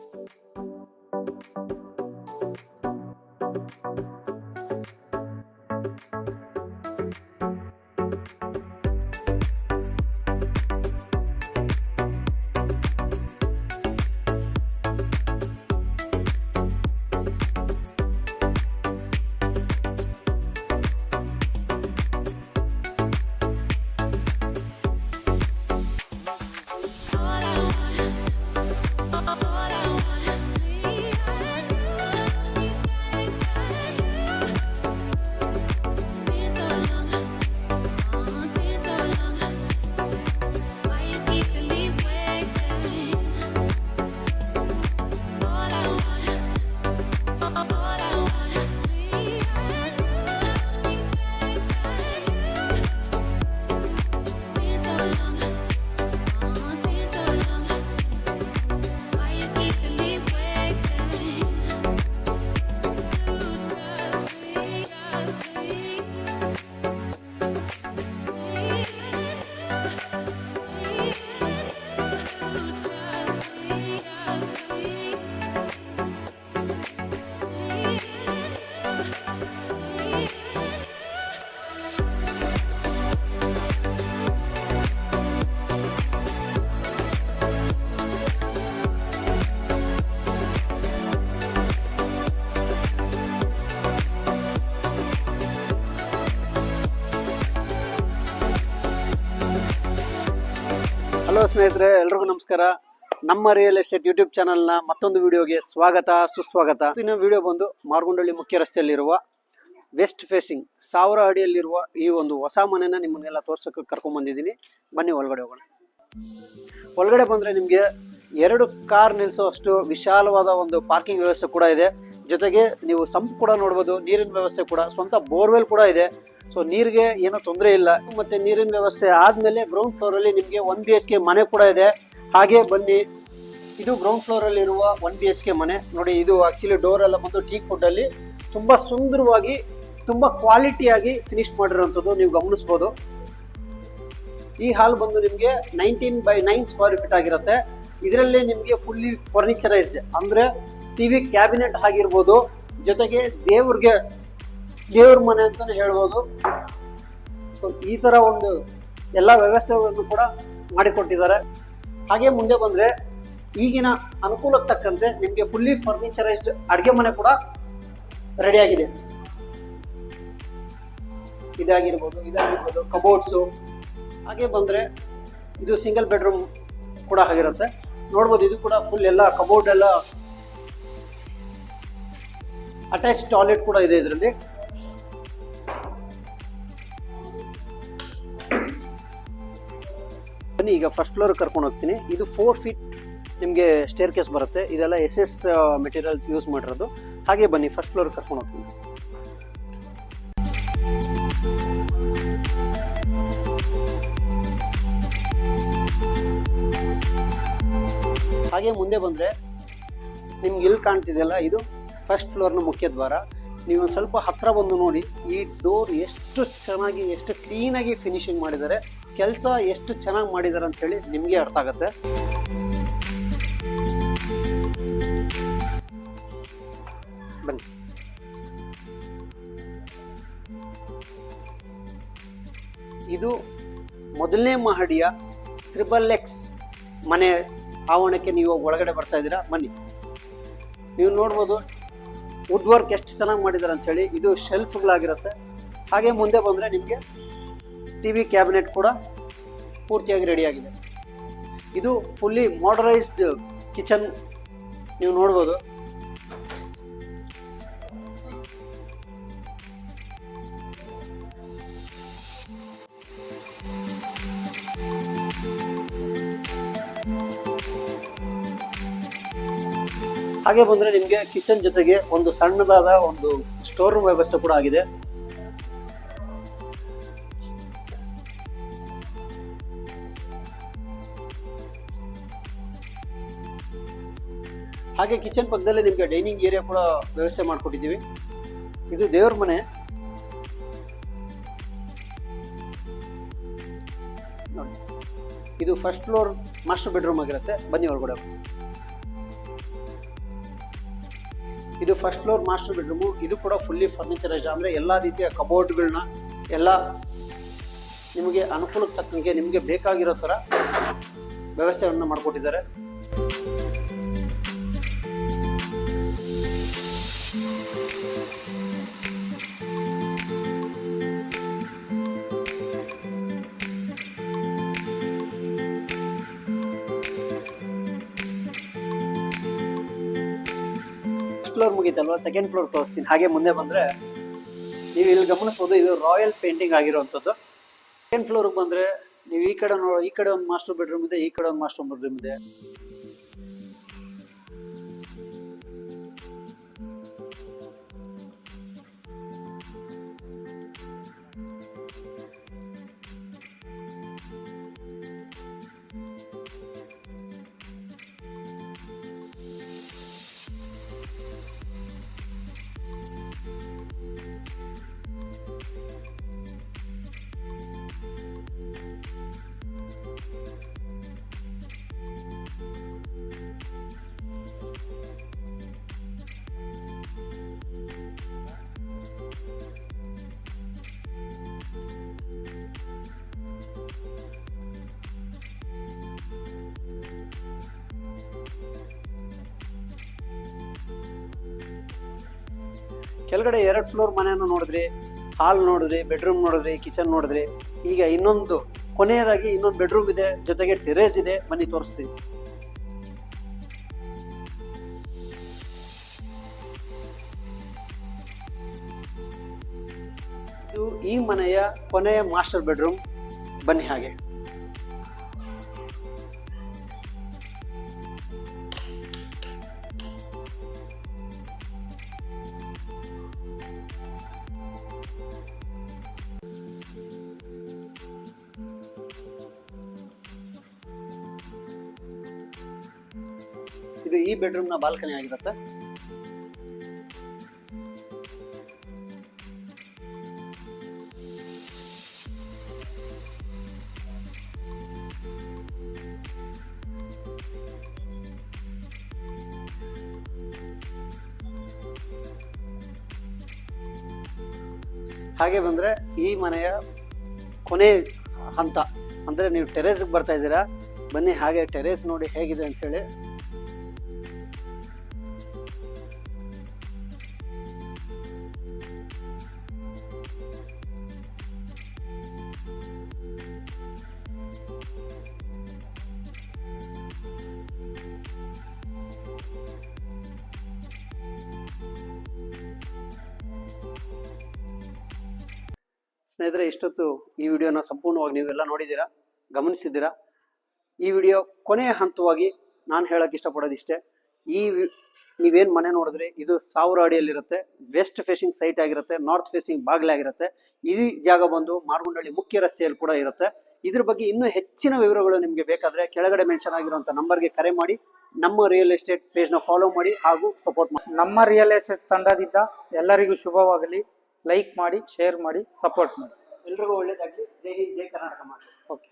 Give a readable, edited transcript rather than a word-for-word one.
Hello ಸ್ನೇಹಿತರೆ, ಎಲ್ರಿಗೂ ನಮಸ್ಕಾರ. ನಮ್ಮ ರಿಯಲ್ ಎಸ್ಟೇಟ್ ಯೂಟ್ಯೂಬ್ ಚಾನಲ್ನ ಮತ್ತೊಂದು ವಿಡಿಯೋಗೆ ಸ್ವಾಗತ ಸುಸ್ವಾಗತ. ಇನ್ನು ವಿಡಿಯೋ ಬಂದು ಮಾರ್ಗೊಂಡಳ್ಳಿ ಮುಖ್ಯ ರಸ್ತೆಯಲ್ಲಿರುವ ವೆಸ್ಟ್ ಫೇಸಿಂಗ್ 1000 ಅಡಿಯಲ್ಲಿರುವ ಈ ಒಂದು ಹೊಸ ಮನೆನ ನಿಮ್ಮನ್ನೆಲ್ಲ ತೋರ್ಸೋಕೆ ಕರ್ಕೊಂಡ್ ಬಂದಿದ್ದೀನಿ. ಬನ್ನಿ ಒಳಗಡೆ ಹೋಗೋಣ. ಒಳಗಡೆ ಬಂದ್ರೆ ನಿಮಗೆ 2 ಕಾರ್ ನಿಲ್ಲಿಸೋ ಅಷ್ಟು ವಿಶಾಲವಾದ ಒಂದು ಪಾರ್ಕಿಂಗ್ ವ್ಯವಸ್ಥೆ ಕೂಡ ಇದೆ. ಜೊತೆಗೆ ನೀವು ಸಂಪ್ ಕೂಡ ನೋಡ್ಬೋದು. ನೀರಿನ ವ್ಯವಸ್ಥೆ ಕೂಡ, ಸ್ವಂತ ಬೋರ್ವೆಲ್ ಕೂಡ ಇದೆ. ಸೊ ನೀರಿಗೆ ಏನೋ ತೊಂದರೆ ಇಲ್ಲ. ಮತ್ತೆ ನೀರಿನ ವ್ಯವಸ್ಥೆ ಆದ್ಮೇಲೆ ಗ್ರೌಂಡ್ ಫ್ಲೋರ್ ಅಲ್ಲಿ ನಿಮಗೆ 1 BHK ಮನೆ ಕೂಡ ಇದೆ. ಹಾಗೆ ಬನ್ನಿ, ಇದು ಗ್ರೌಂಡ್ ಫ್ಲೋರ್ ಅಲ್ಲಿ ಇರುವ 1 BHK ಮನೆ ನೋಡಿ. ಇದು ಆಕ್ಚುಲಿ ಡೋರ್ ಎಲ್ಲ ಬಂದು ಟೀಕ್ ವುಡ್ ಅಲ್ಲಿ ತುಂಬಾ ಸುಂದರವಾಗಿ, ತುಂಬಾ ಕ್ವಾಲಿಟಿಯಾಗಿ ಫಿನಿಶ್ ಮಾಡಿರುವಂತದ್ದು ನೀವು ಗಮನಿಸಬಹುದು. ಈ ಹಾಲ್ ಬಂದು ನಿಮಗೆ 19x9 ಸ್ಕ್ವೇರ್ ಫೀಟ್ ಆಗಿರುತ್ತೆ. ಇದರಲ್ಲಿ ನಿಮಗೆ ಫುಲ್ಲಿ ಫರ್ನಿಚರೈಸ್ಡ್ ಅಂದ್ರೆ ಟಿವಿ ಕ್ಯಾಬಿನೆಟ್ ಆಗಿರ್ಬೋದು. ಜೊತೆಗೆ ದೇವ್ರ ಮನೆ ಅಂತಾನೆ ಹೇಳ್ಬೋದು. ಸೊ ಈ ತರ ಒಂದು ಎಲ್ಲ ವ್ಯವಸ್ಥೆಗಳನ್ನು ಕೂಡ ಮಾಡಿಕೊಟ್ಟಿದ್ದಾರೆ. ಹಾಗೆ ಮುಂದೆ ಬಂದ್ರೆ ಈಗಿನ ಅನುಕೂಲಕ್ಕೆ ತಕ್ಕಂತೆ ನಿಮಗೆ ಫುಲ್ಲಿ ಫರ್ನಿಚರೈಸ್ಡ್ ಅಡುಗೆ ಮನೆ ಕೂಡ ರೆಡಿ ಆಗಿದೆ. ಇದಾಗಿರ್ಬೋದು ಕಬೋರ್ಡ್ಸು. ಹಾಗೆ ಬಂದ್ರೆ ಇದು ಸಿಂಗಲ್ ಬೆಡ್ರೂಮ್ ಕೂಡ ಆಗಿರುತ್ತೆ. ನೋಡ್ಬೋದು, ಇದು ಕೂಡ ಫುಲ್ ಎಲ್ಲ ಕಬೋರ್ಡ್ ಎಲ್ಲ ಅಟ್ಯಾಚ್ ಟಾಯ್ಲೆಟ್ ಕೂಡ ಇದೆ ಇದರಲ್ಲಿ. ಬನ್ನಿ, ಈಗ ಫಸ್ಟ್ ಫ್ಲೋರ್ ಕರ್ಕೊಂಡು ಹೋಗ್ತೀನಿ. ಇದು 4 ಫೀಟ್ ನಿಮಗೆ ಸ್ಟೇರ್ ಕೇಸ್ ಬರುತ್ತೆ. ಇದೆಲ್ಲ SS ಮೆಟೀರಿಯಲ್ ಯೂಸ್ ಮಾಡಿರೋದು. ಹಾಗೆ ಬನ್ನಿ ಫಸ್ಟ್ ಫ್ಲೋರ್ ಕರ್ಕೊಂಡು ಹೋಗ್ತೀನಿ. ಹಾಗೆ ಮುಂದೆ ಬಂದ್ರೆ ನಿಮ್ಗೆ ಇಲ್ಲಿ ಕಾಣ್ತಿದೆಯಲ್ಲ, ಇದು ಫಸ್ಟ್ ಫ್ಲೋರ್ನ ಮುಖ್ಯ ದ್ವಾರ. ನೀವು ಸ್ವಲ್ಪ ಹತ್ರ ಬಂದು ನೋಡಿ, ಈ ಡೋರ್ ಎಷ್ಟು ಚೆನ್ನಾಗಿ, ಎಷ್ಟು ಕ್ಲೀನಾಗಿ ಫಿನಿಶಿಂಗ್ ಮಾಡಿದ್ದಾರೆ. ಕೆಲಸ ಎಷ್ಟು ಚೆನ್ನಾಗಿ ಮಾಡಿದ್ದಾರೆ ಅಂತ ಹೇಳಿ ನಿಮಗೆ ಅರ್ಥ ಆಗುತ್ತೆ. ಬನ್ನಿ, ಇದು ಮೊದಲನೇ ಮಹಡಿಯ 3XX ಮನೆ ಆವರಣಕ್ಕೆ ನೀವು ಒಳಗಡೆ ಬರ್ತಾ ಇದ್ದೀರಾ. ಬನ್ನಿ, ನೀವು ನೋಡ್ಬೋದು ವುಡ್ ವರ್ಕ್ ಎಷ್ಟು ಚೆನ್ನಾಗಿ ಮಾಡಿದ್ದಾರೆ ಅಂತ ಹೇಳಿ. ಇದು ಶೆಲ್ಫ್ಗಳಾಗಿರುತ್ತೆ. ಹಾಗೆ ಮುಂದೆ ಬಂದ್ರೆ ನಿಮಗೆ ಟಿವಿ ಕ್ಯಾಬಿನೆಟ್ ಕೂಡ ಪೂರ್ತಿಯಾಗಿ ರೆಡಿ ಆಗಿದೆ. ಇದು ಫುಲ್ಲಿ ಮಾಡರ್ನೈಸ್ಡ್ ಕಿಚನ್ ನೀವು ನೋಡ್ಬೋದು. ಹಾಗೆ ಬಂದ್ರೆ ನಿಮಗೆ ಕಿಚನ್ ಜೊತೆಗೆ ಒಂದು ಸಣ್ಣದಾದ ಒಂದು ಸ್ಟೋರ್ ರೂಮ್ ವ್ಯವಸ್ಥೆ ಕೂಡ ಆಗಿದೆ. ಹಾಗೆ ಕಿಚನ್ ಪಕ್ಕದಲ್ಲೇ ನಿಮಗೆ ಡೈನಿಂಗ್ ಏರಿಯಾ ಕೂಡ ವ್ಯವಸ್ಥೆ ಮಾಡಿಕೊಟ್ಟಿದ್ದೀವಿ. ಇದು ದೇವ್ರ ಮನೆ ನೋಡಿ. ಇದು ಫಸ್ಟ್ ಫ್ಲೋರ್ ಮಾಸ್ಟರ್ ಬೆಡ್ರೂಮ್ ಆಗಿರುತ್ತೆ. ಬನ್ನಿ ಒಳಗಡೆ. ಇದು ಫಸ್ಟ್ ಫ್ಲೋರ್ ಮಾಸ್ಟರ್ ಬೆಡ್ರೂಮು. ಇದು ಕೂಡ ಫುಲ್ಲಿ ಫರ್ನಿಚರೈಸ್ಡ್, ಅಂದರೆ ಎಲ್ಲ ರೀತಿಯ ಕಬೋರ್ಡ್ಗಳನ್ನ ಎಲ್ಲ ನಿಮಗೆ ಅನುಕೂಲಕ್ಕೆ ತಕ್ಕಂಗೆ ನಿಮಗೆ ಬೇಕಾಗಿರೋ ಥರ ವ್ಯವಸ್ಥೆಯನ್ನು ಮಾಡಿಕೊಟ್ಟಿದ್ದಾರೆ. ಫ್ಲೋರ್ ಮುಗೀತಲ್ವಾ, ಸೆಕೆಂಡ್ ಫ್ಲೋರ್ ತೋರಿಸ್ತೀನಿ. ಹಾಗೆ ಮುಂದೆ ಬಂದರೆ ನೀವು ಇಲ್ಲಿ ಗಮನಿಸ್ಬೋದು, ಇದು ರಾಯಲ್ ಪೇಂಟಿಂಗ್ ಆಗಿರುವಂಥದ್ದು. ಸೆಕೆಂಡ್ ಫ್ಲೋರ್ಗೆ ಬಂದರೆ ನೀವು ಈ ಕಡೆ ಒಂದು ಮಾಸ್ಟರ್ ಬೆಡ್ರೂಮ್ ಇದೆ, ಈ ಕಡೆ ಒಂದು ಮಾಸ್ಟರ್ ಬೆಡ್ರೂಮ್ ಇದೆ. ಕೆಳಗಡೆ 2 ಫ್ಲೋರ್ ಮನೆಯನ್ನು ನೋಡಿದ್ರಿ, ಹಾಲ್ ನೋಡಿದ್ರಿ, ಬೆಡ್ರೂಮ್ ನೋಡಿದ್ರಿ, ಕಿಚನ್ ನೋಡಿದ್ರಿ. ಈಗ ಇನ್ನೊಂದು ಕೊನೆಯದಾಗಿ ಇನ್ನೊಂದು ಬೆಡ್ರೂಮ್ ಇದೆ, ಜೊತೆಗೆ ಟೆರೇಸ್ ಇದೆ. ಬನ್ನಿ ತೋರಿಸ್ತೀನಿ. ಇದು ಈ ಮನೆಯ ಕೊನೆಯ ಮಾಸ್ಟರ್ ಬೆಡ್ರೂಮ್. ಬನ್ನಿ ಹಾಗೆ. ಇದು ಈ ಬೆಡ್ರೂಮ್ ನ ಬಾಲ್ಕನಿ ಆಗಿರುತ್ತೆ. ಹಾಗೆ ಬಂದ್ರೆ ಈ ಮನೆಯ ಕೊನೆ ಹಂತ ಅಂದ್ರೆ ನೀವು ಟೆರೇಸ್ಗೆ ಬರ್ತಾ ಇದ್ದೀರಾ. ಬನ್ನಿ ಹಾಗೆ ಟೆರೇಸ್ ನೋಡಿ ಹೇಗಿದೆ ಅಂತ ಹೇಳಿ. ಸ್ನೇಹಿತರೆ, ಇಷ್ಟೊತ್ತು ಈ ವಿಡಿಯೋನ ಸಂಪೂರ್ಣವಾಗಿ ನೀವೆಲ್ಲ ನೋಡಿದ್ದೀರಾ, ಗಮನಿಸಿದ್ದೀರಾ. ಈ ವಿಡಿಯೋ ಕೊನೆಯ ಹಂತವಾಗಿ ನಾನು ಹೇಳಕ್ಕೆ ಇಷ್ಟಪಡೋದು ಇಷ್ಟೇ. ನೀವೇನು ಮನೆ ನೋಡಿದ್ರಿ, ಇದು 1000 ಅಡಿಯಲ್ಲಿರುತ್ತೆ. ವೆಸ್ಟ್ ಫೇಸಿಂಗ್ ಸೈಟ್ ಆಗಿರುತ್ತೆ, ನಾರ್ತ್ ಫೇಸಿಂಗ್ ಬಾಗಿಲಾಗಿರುತ್ತೆ. ಈ ಜಾಗ ಬಂದು ಮಾರ್ಗೊಂಡಳ್ಳಿ ಮುಖ್ಯ ರಸ್ತೆಯಲ್ಲಿ ಕೂಡ ಇರುತ್ತೆ. ಇದ್ರ ಬಗ್ಗೆ ಇನ್ನೂ ಹೆಚ್ಚಿನ ವಿವರಗಳು ನಿಮಗೆ ಬೇಕಾದರೆ ಕೆಳಗಡೆ ಮೆನ್ಷನ್ ಆಗಿರುವಂಥ ನಂಬರ್ಗೆ ಕರೆ ಮಾಡಿ, ನಮ್ಮ ರಿಯಲ್ ಎಸ್ಟೇಟ್ ಪೇಜ್ನ ಫಾಲೋ ಮಾಡಿ ಹಾಗೂ ಸಪೋರ್ಟ್ ಮಾಡಿ. ನಮ್ಮ ರಿಯಲ್ ಎಸ್ಟೇಟ್ ತಂಡದಿಂದ ಎಲ್ಲರಿಗೂ ಶುಭವಾಗಲಿ. ಲೈಕ್ ಮಾಡಿ, ಶೇರ್ ಮಾಡಿ, ಸಪೋರ್ಟ್ ಮಾಡಿ. ಎಲ್ರಿಗೂ ಒಳ್ಳೇದಾಗಲಿ. ಜೈ ಹಿಂದ್, ಜೈ ಕರ್ನಾಟಕ ಮಾಡಿ. ಓಕೆ.